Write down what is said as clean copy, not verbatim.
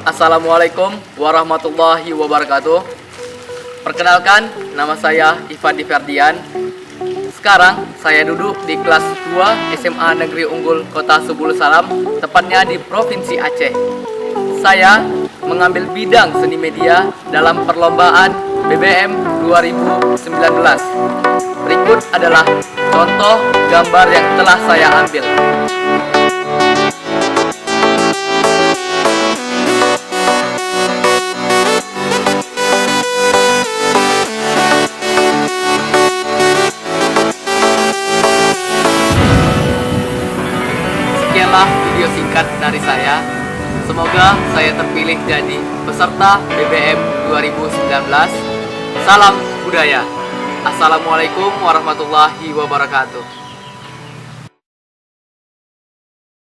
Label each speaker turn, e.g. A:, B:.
A: Assalamualaikum warahmatullahi wabarakatuh. Perkenalkan, nama saya Ifadi Ferdian. Sekarang saya duduk di kelas 2 SMA Negeri Unggul Kota Subul Salam, tepatnya di Provinsi Aceh. Saya mengambil bidang seni media dalam perlombaan BBM 2019. Berikut adalah contoh gambar yang telah saya ambil. Sekianlah video singkat dari saya. Semoga saya terpilih jadi peserta BBM 2019. Salam budaya. Assalamualaikum warahmatullahi wabarakatuh.